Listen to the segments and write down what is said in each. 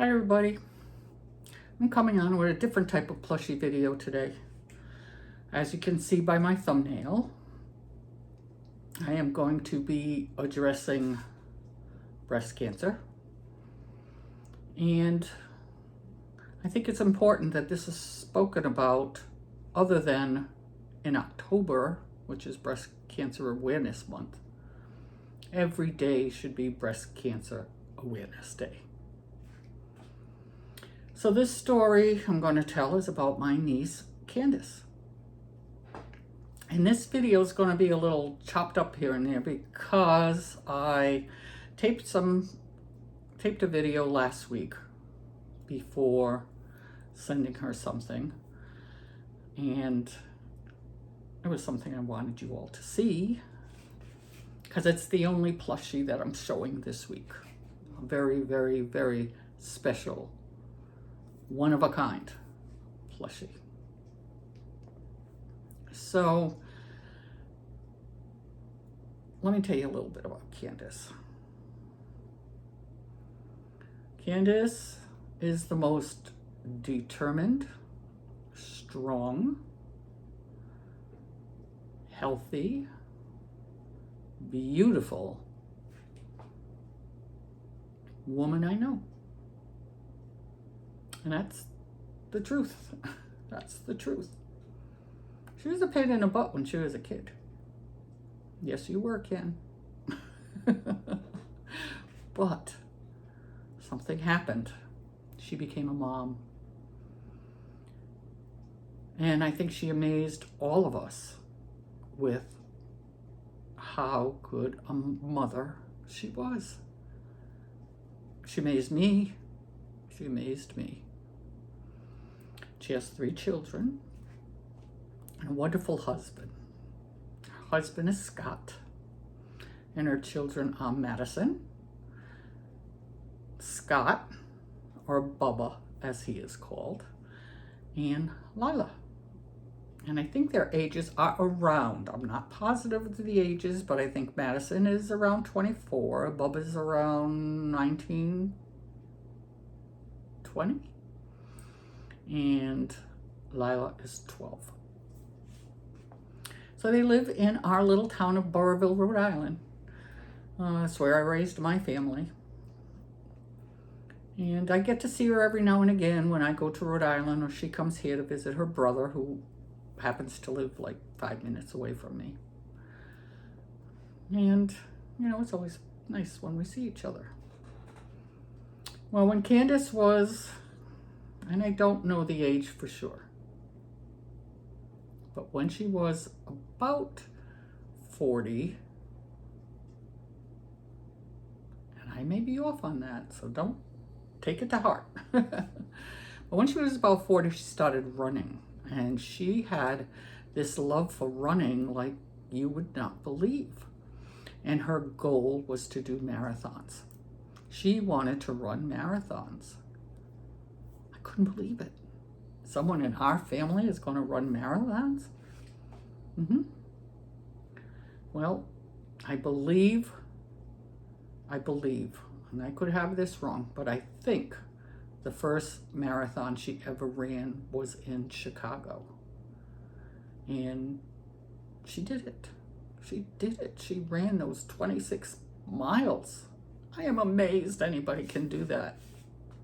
Hi everybody, I'm coming on with a different type of plushie video today. As you can see by my thumbnail, I am going to be addressing breast cancer. And I think it's important that this is spoken about other than in October, which is Breast Cancer Awareness Month. Every day should be Breast Cancer Awareness Day. So this story I'm going to tell is about my niece, Candice. And this video is going to be a little chopped up here and there because I taped a video last week before sending her something. And it was something I wanted you all to see because it's the only plushie that I'm showing this week. A very, very, very special, one-of-a-kind plushie. So let me tell you a little bit about Candice. Candice is the most determined, strong, healthy, beautiful woman I know. And that's the truth. That's the truth. She was a pain in the butt when she was a kid. Yes, you were, Ken. But something happened. She became a mom. And I think she amazed all of us with how good a mother she was. She amazed me. She amazed me. She has 3 children and a wonderful husband. Her husband is Scott, and her children are Madison, Scott, or Bubba as he is called, and Lila. And I think their ages are around, I'm not positive of the ages, but I think Madison is around 24, Bubba's around 19, 20, and Lila is 12. So they live in our little town of Burrillville, Rhode Island. That's where I raised my family. And I get to see her every now and again when I go to Rhode Island, or she comes here to visit her brother, who happens to live like 5 minutes away from me. And, you know, it's always nice when we see each other. Well, when Candice was, and I don't know the age for sure, but when she was about 40, and I may be off on that, so don't take it to heart. But when she was about 40, she started running, and she had this love for running like you would not believe. And her goal was to do marathons. She wanted to run marathons. I couldn't believe it. Someone in our family is going to run marathons? Well, I believe, and I could have this wrong, but I think the first marathon she ever ran was in Chicago. And she did it. She did it. She ran those 26 miles. I am amazed anybody can do that.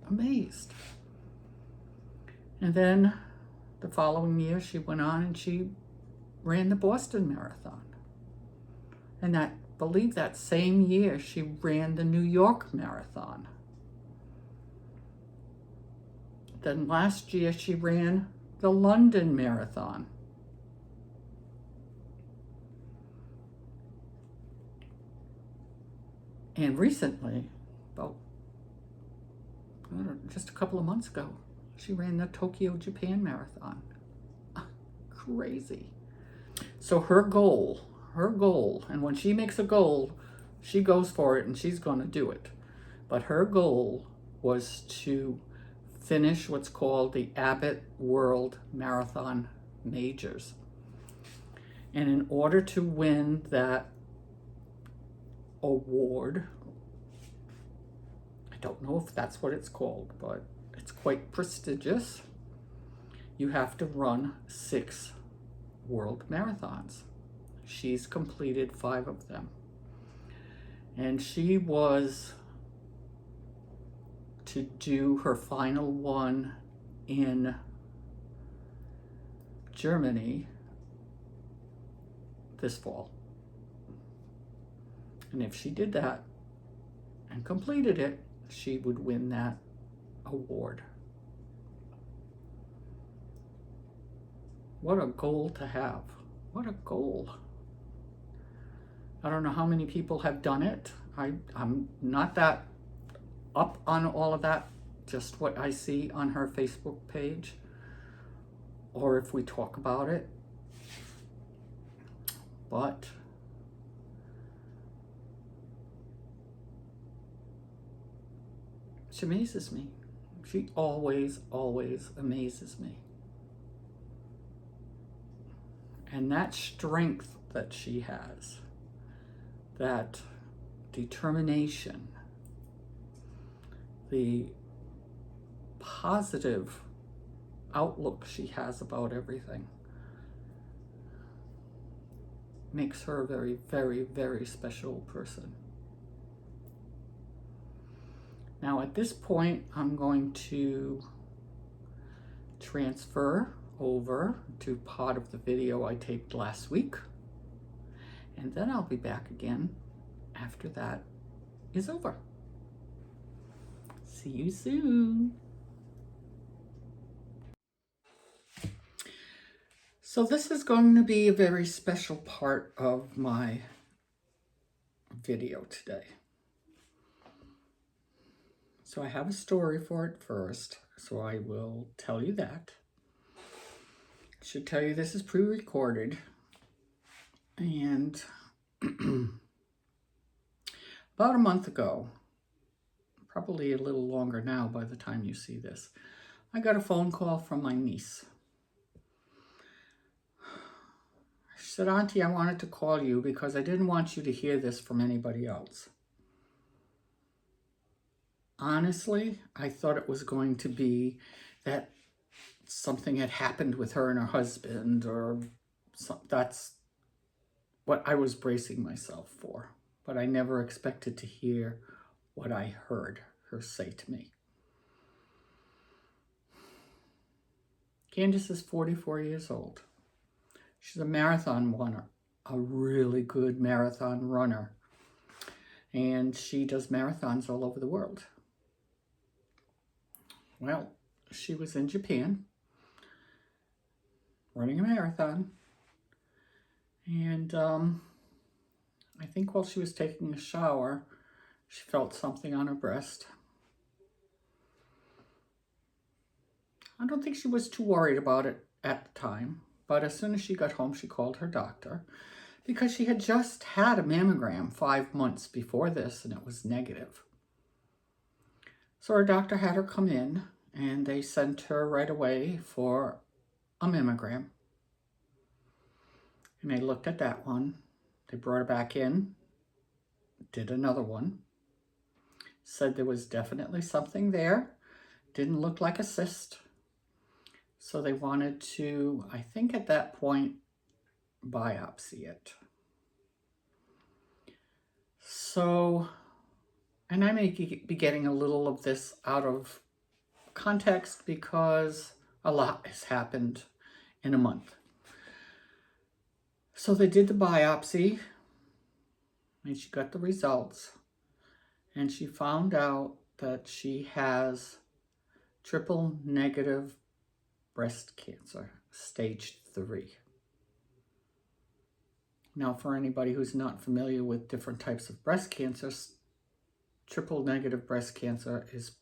Amazed. And then the following year, she went on and she ran the Boston Marathon. And I believe that same year, she ran the New York Marathon. Then last year, she ran the London Marathon. And recently, about just a couple of months ago, she ran the Tokyo, Japan Marathon. Crazy. So her goal, and when she makes a goal, she goes for it and she's going to do it. But her goal was to finish what's called the Abbott World Marathon Majors. And in order to win that award, I don't know if that's what it's called, but it's quite prestigious. You have to run 6 world marathons. She's completed 5 of them. And she was to do her final one in Germany this fall. And if she did that and completed it, she would win that award. What a goal to have. What a goal. I don't know how many people have done it. I'm not that up on all of that, just what I see on her Facebook page, or if we talk about it. But she amazes me. She always, always amazes me. And that strength that she has, that determination, the positive outlook she has about everything, makes her a very, very, very special person. Now at this point, I'm going to transfer over to part of the video I taped last week, and then I'll be back again after that is over. See you soon. So this is going to be a very special part of my video today. So I have a story for it first, so I will tell you that. I should tell you this is pre-recorded, and about a month ago, probably a little longer now by the time you see this, I got a phone call from my niece. She said, "Auntie, I wanted to call you because I didn't want you to hear this from anybody else." Honestly, I thought it was going to be that something had happened with her and her husband, or that's what I was bracing myself for. But I never expected to hear what I heard her say to me. Candice is 44 years old. She's a marathon runner, a really good marathon runner. And she does marathons all over the world. Well, she was in Japan running a marathon. And I think while she was taking a shower, she felt something on her breast. I don't think she was too worried about it at the time, but as soon as she got home, she called her doctor because she had just had a mammogram 5 months before this and it was negative. So her doctor had her come in and they sent her right away for a mammogram. And they looked at that one. They brought her back in, did another one, said there was definitely something there. Didn't look like a cyst. So they wanted to, I think at that point, biopsy it. So, and I may be getting a little of this out of context because a lot has happened in a month. So they did the biopsy and she got the results and she found out that she has triple negative breast cancer, stage 3. Now, for anybody who's not familiar with different types of breast cancers, triple negative breast cancer is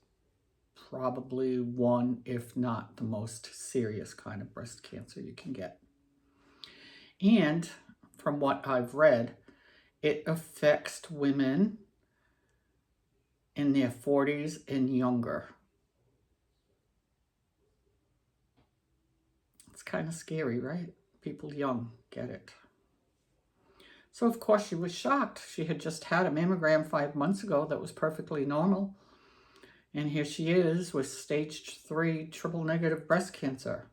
probably one, if not the most serious kind of breast cancer you can get. And from what I've read, it affects women in their 40s and younger. It's kind of scary, right? People young get it. So of course she was shocked. She had just had a mammogram 5 months ago that was perfectly normal. And here she is with stage 3 triple negative breast cancer.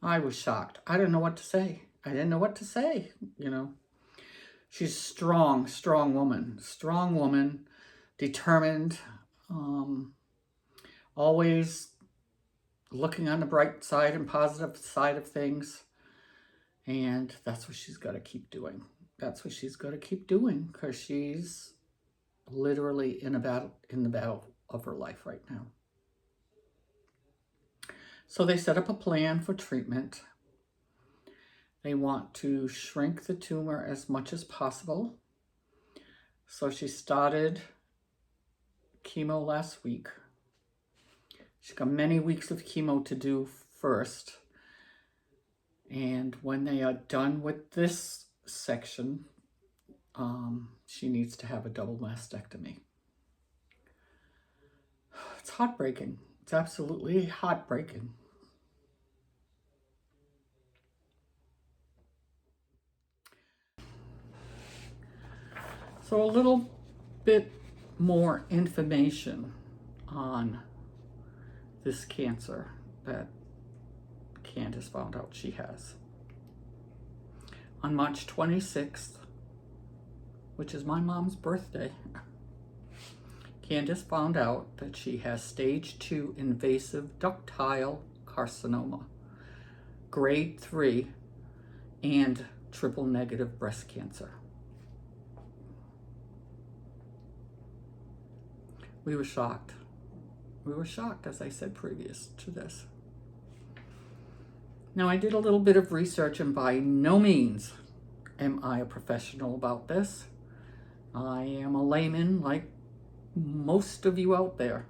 I was shocked. I didn't know what to say. I didn't know what to say, you know. She's strong woman, determined, always looking on the bright side and positive side of things. And that's what she's got to keep doing. That's what she's got to keep doing, because she's literally in the battle of her life right now. So they set up a plan for treatment. They want to shrink the tumor as much as possible. So she started chemo last week. She's got many weeks of chemo to do first. And when they are done with this section, she needs to have a double mastectomy. It's heartbreaking. It's absolutely heartbreaking. So a little bit more information on this cancer that Candice found out she has. On March 26th, which is my mom's birthday, Candice found out that she has stage 2 invasive ductile carcinoma, grade 3, and triple negative breast cancer. We were shocked. We were shocked, as I said previous to this. Now, I did a little bit of research, and by no means am I a professional about this. I am a layman like most of you out there.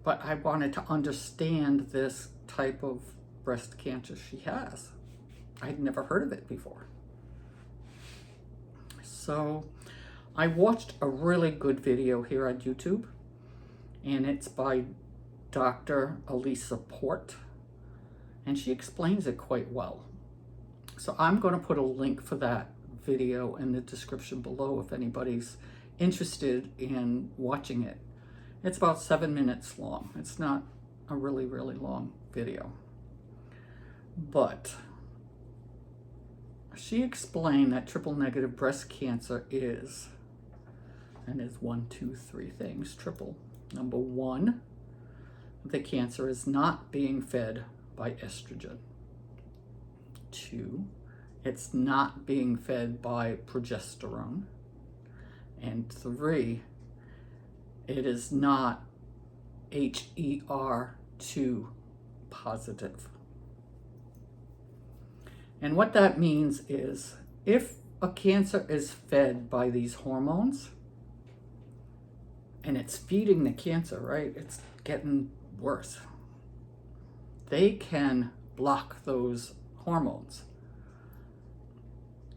But I wanted to understand this type of breast cancer she has. I'd never heard of it before. So I watched a really good video here on YouTube, and it's by Dr. Elisa Port, and she explains it quite well. So I'm going to put a link for that video in the description below if anybody's interested in watching it. It's about 7 minutes long. It's not a really, really long video. But she explained that triple negative breast cancer is, and it's 1, 2, 3 things, triple. Number 1, the cancer is not being fed by estrogen. 2, it's not being fed by progesterone. And 3, it is not HER2 positive. And what that means is, if a cancer is fed by these hormones, and it's feeding the cancer, right? It's getting worse. They can block those hormones,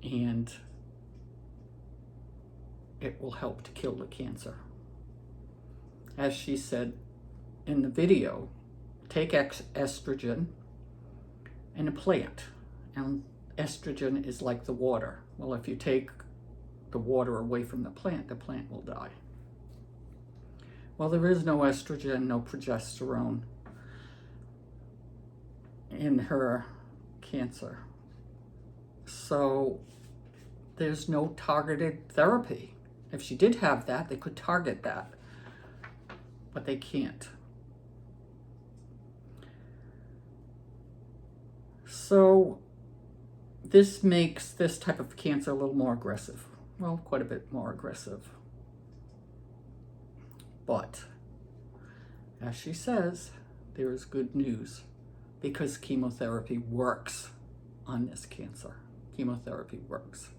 and it will help to kill the cancer. As she said in the video, take estrogen in a plant, and estrogen is like the water. Well, if you take the water away from the plant will die. Well, there is no estrogen, no progesterone in her cancer. So there's no targeted therapy. If she did have that, they could target that, but they can't. So this makes this type of cancer a little more aggressive. Well, quite a bit more aggressive. But, as she says, there is good news, because chemotherapy works on this cancer. Chemotherapy works.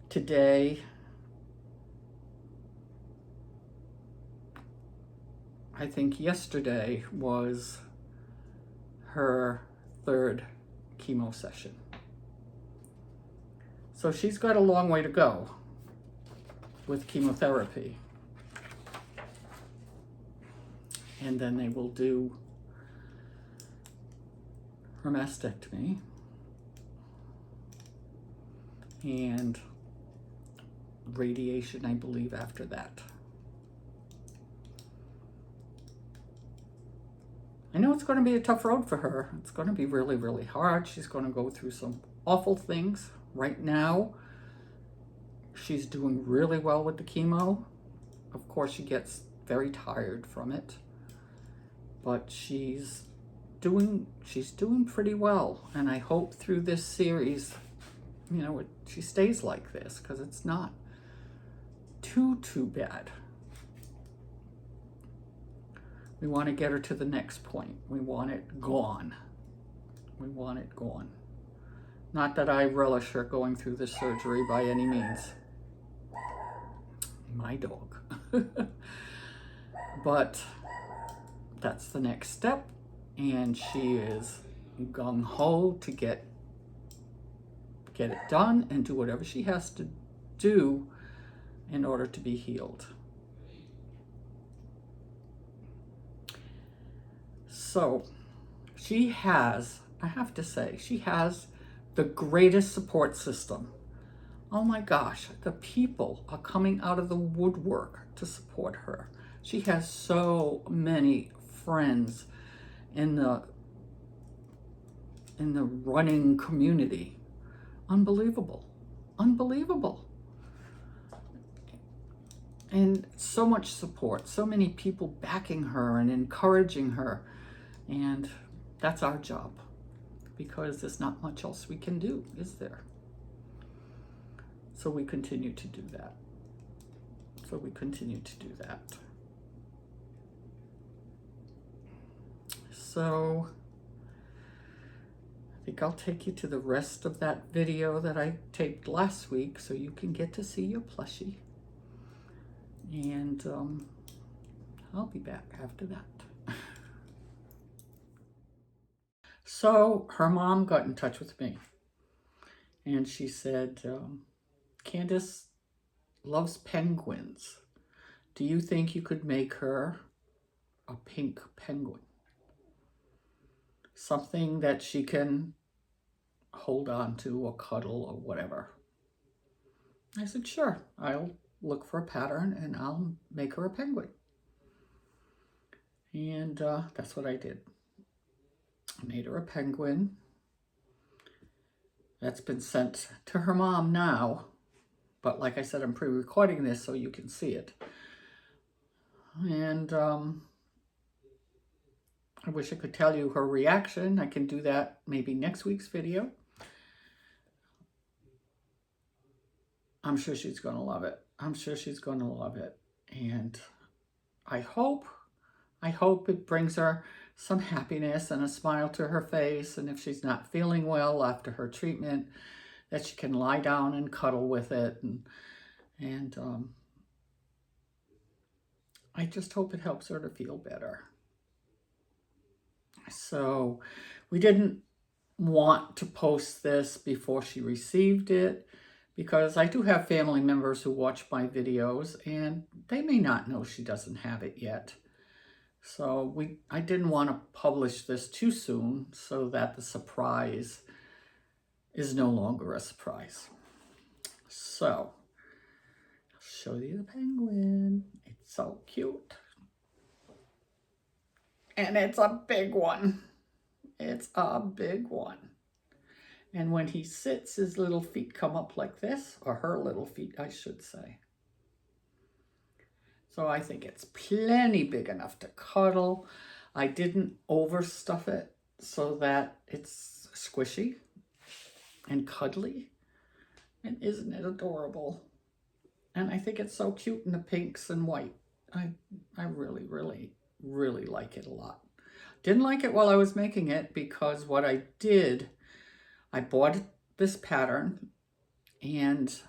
Today, I think yesterday, was her 3rd chemo session. So she's got a long way to go with chemotherapy. And then they will do her mastectomy and radiation, I believe, after that. I know it's going to be a tough road for her. It's going to be really, really hard. She's going to go through some awful things. Right now, she's doing really well with the chemo. Of course, she gets very tired from it, but she's doing pretty well. And I hope through this series, you know, she stays like this, because it's not too bad. We want to get her to the next point. We want it gone. We want it gone. Not that I relish her going through this surgery by any means. My dog. But that's the next step, and she is gung-ho to get it done and do whatever she has to do in order to be healed. So she has, I have to say, she has the greatest support system. Oh my gosh, the people are coming out of the woodwork to support her. She has so many friends in the running community. Unbelievable. Unbelievable. And so much support, so many people backing her and encouraging her. And that's our job, because there's not much else we can do, is there? So we continue to do that. So I think I'll take you to the rest of that video that I taped last week so you can get to see your plushie. And I'll be back after that. So her mom got in touch with me, and she said, Candice loves penguins. Do you think you could make her a pink penguin? Something that she can hold on to or cuddle or whatever. I said, sure, I'll look for a pattern and I'll make her a penguin. And that's what I did. I made her a penguin. That's been sent to her mom now. But like I said, I'm pre-recording this so you can see it. And I wish I could tell you her reaction. I can do that maybe next week's video. I'm sure she's going to love it. And I hope it brings her some happiness and a smile to her face. And if she's not feeling well after her treatment, that she can lie down and cuddle with it. And I just hope it helps her to feel better. So we didn't want to post this before she received it, because I do have family members who watch my videos and they may not know she doesn't have it yet. So I didn't want to publish this too soon so that the surprise is no longer a surprise. So I'll show you the penguin. It's so cute. And it's a big one. It's a big one. And when he sits, his little feet come up like this, or her little feet, I should say. So I think it's plenty big enough to cuddle. I didn't overstuff it so that it's squishy and cuddly. And isn't it adorable? And I think it's so cute in the pinks and white. I really, really, really like it a lot. Didn't like it while I was making it, because what I did, I bought this pattern and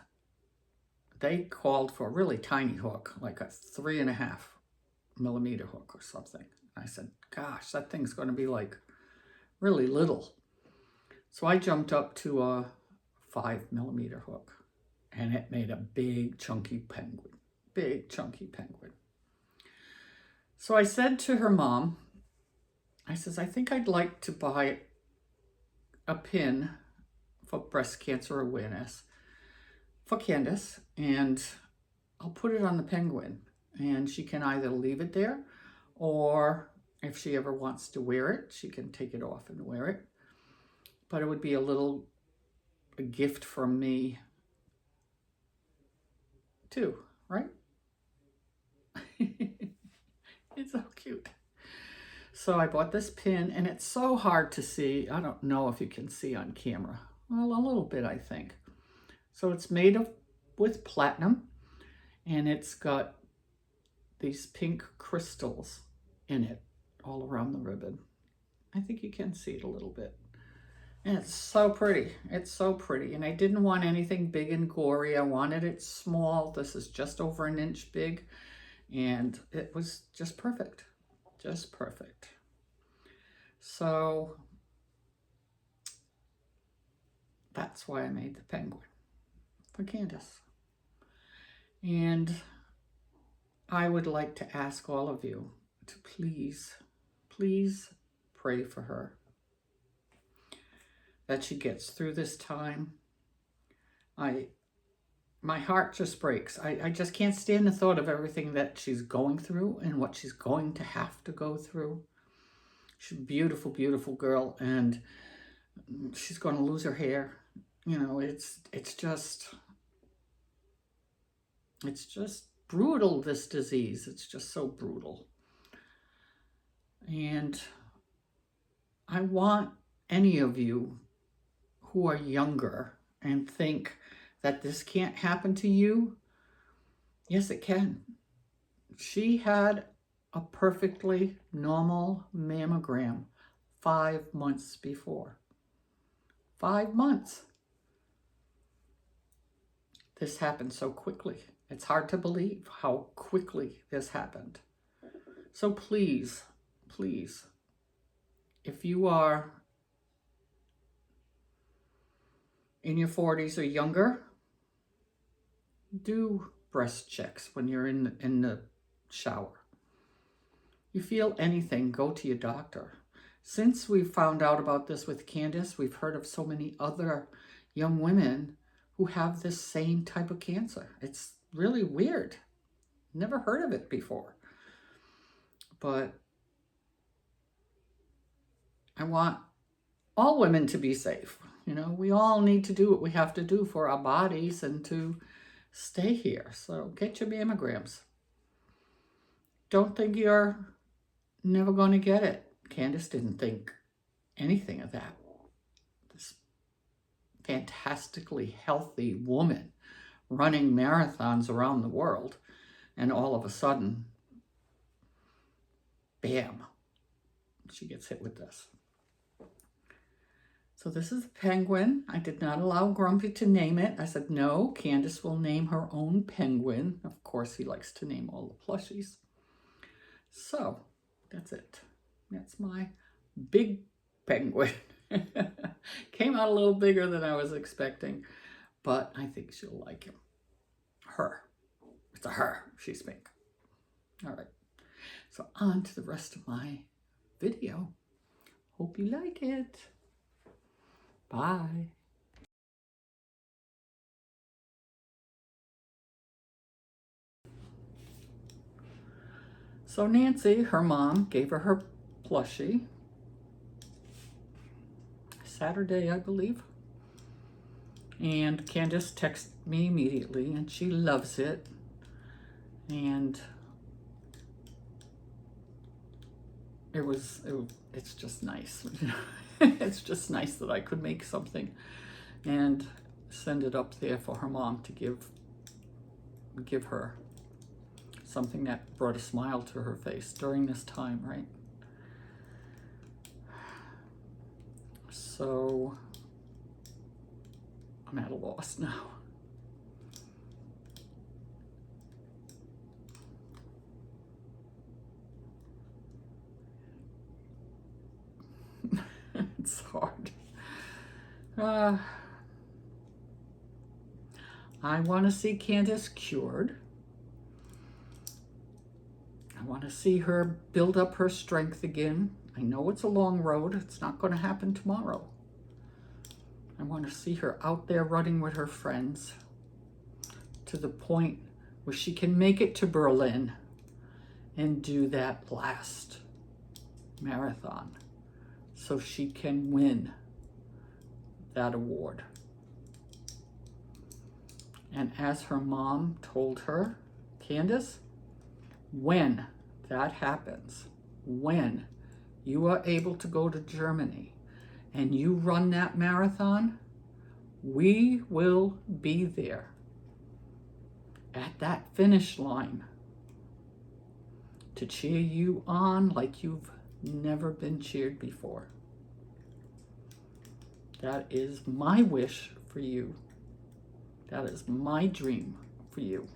they called for a really tiny hook, like a 3.5 millimeter hook or something. I said, gosh, that thing's going to be like really little. So I jumped up to a 5 millimeter hook, and it made a big chunky penguin. So I said to her mom, I says, I think I'd like to buy a pin for breast cancer awareness for Candice, and I'll put it on the penguin, and she can either leave it there or If she ever wants to wear it, she can take it off and wear it. But it would be a gift from me too, right? It's so cute. So I bought this pin, and it's so hard to see. I don't know if you can see on camera. Well, a little bit, I think. So it's made with platinum, and it's got these pink crystals in it all around the ribbon. I think you can see it a little bit. And it's so pretty. It's so pretty. And I didn't want anything big and gory. I wanted it small. This is just over an inch big. And it was just perfect. Just perfect. So that's why I made the penguin for Candice. And I would like to ask all of you to please, please pray for her, that she gets through this time. My heart just breaks. I just can't stand the thought of everything that she's going through and what she's going to have to go through. She's a beautiful, beautiful girl, and she's going to lose her hair. You know, it's just brutal, this disease. It's just so brutal. And I want any of you who are younger and think that this can't happen to you. Yes, it can. She had a perfectly normal mammogram 5 months before. 5 months. This happened so quickly. It's hard to believe how quickly this happened. So please, please, if you are in your 40s or younger, do breast checks when you're in the shower. You feel anything, go to your doctor. Since we found out about this with Candice, we've heard of so many other young women who have this same type of cancer. It's really weird. Never heard of it before. But I want all women to be safe. You know, we all need to do what we have to do for our bodies and to stay here. So get your mammograms. Don't think you're never going to get it. Candice didn't think anything of that. This fantastically healthy woman running marathons around the world, and all of a sudden, bam, she gets hit with this. So this is a penguin. I did not allow Grumpy to name it. I said, no, Candice will name her own penguin. Of course, he likes to name all the plushies. So that's it. That's my big penguin. Came out a little bigger than I was expecting, but I think she'll like him. Her. It's a her. She's pink. All right. So on to the rest of my video. Hope you like it. Bye. So Nancy, her mom, gave her plushie Saturday, I believe. And Candice texted me immediately, and she loves it. And it's just nice. It's just nice that I could make something and send it up there for her mom to give her something that brought a smile to her face during this time, right? So I'm at a loss now. It's hard. I want to see Candice cured. I want to see her build up her strength again. I know it's a long road. It's not going to happen tomorrow. I want to see her out there running with her friends to the point where she can make it to Berlin and do that last marathon so she can win that award. And as her mom told her, Candice, when that happens, when you are able to go to Germany and you run that marathon, we will be there at that finish line to cheer you on like you've never been cheered before. That is my wish for you. That is my dream for you.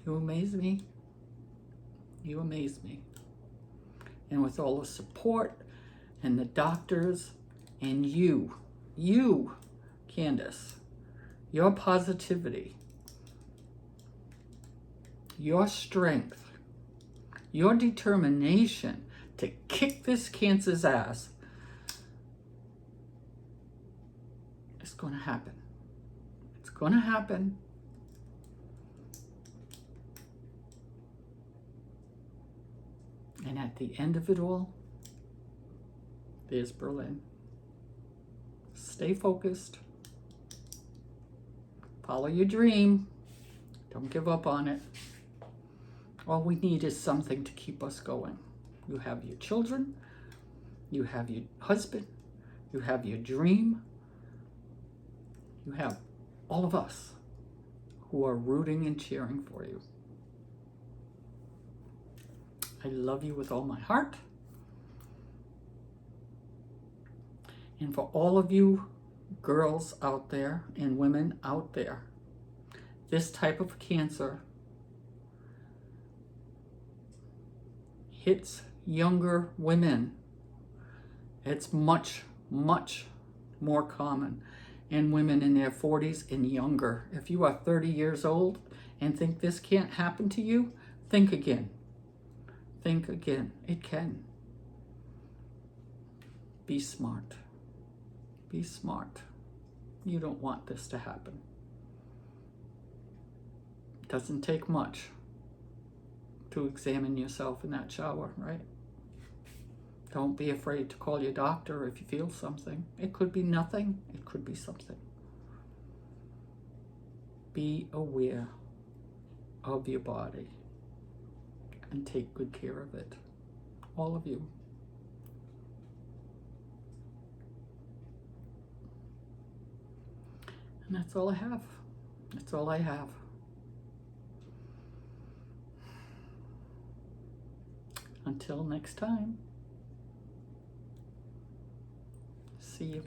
You amaze me. You amaze me. And with all the support and the doctors and you, Candice, your positivity, your strength, your determination to kick this cancer's ass, it's going to happen. It's going to happen. And at the end of it all, there's Berlin. Stay focused. Follow your dream. Don't give up on it. All we need is something to keep us going. You have your children. You have your husband. You have your dream. You have all of us who are rooting and cheering for you. I love you with all my heart. And for all of you girls out there and women out there, this type of cancer hits younger women. It's much, much more common in women in their 40s and younger. If you are 30 years old and think this can't happen to you, think again. Think again. It can. Be smart. Be smart. You don't want this to happen. It doesn't take much to examine yourself in that shower, right? Don't be afraid to call your doctor if you feel something. It could be nothing. It could be something. Be aware of your body and take good care of it. All of you. And that's all I have. That's all I have. Until next time. See you.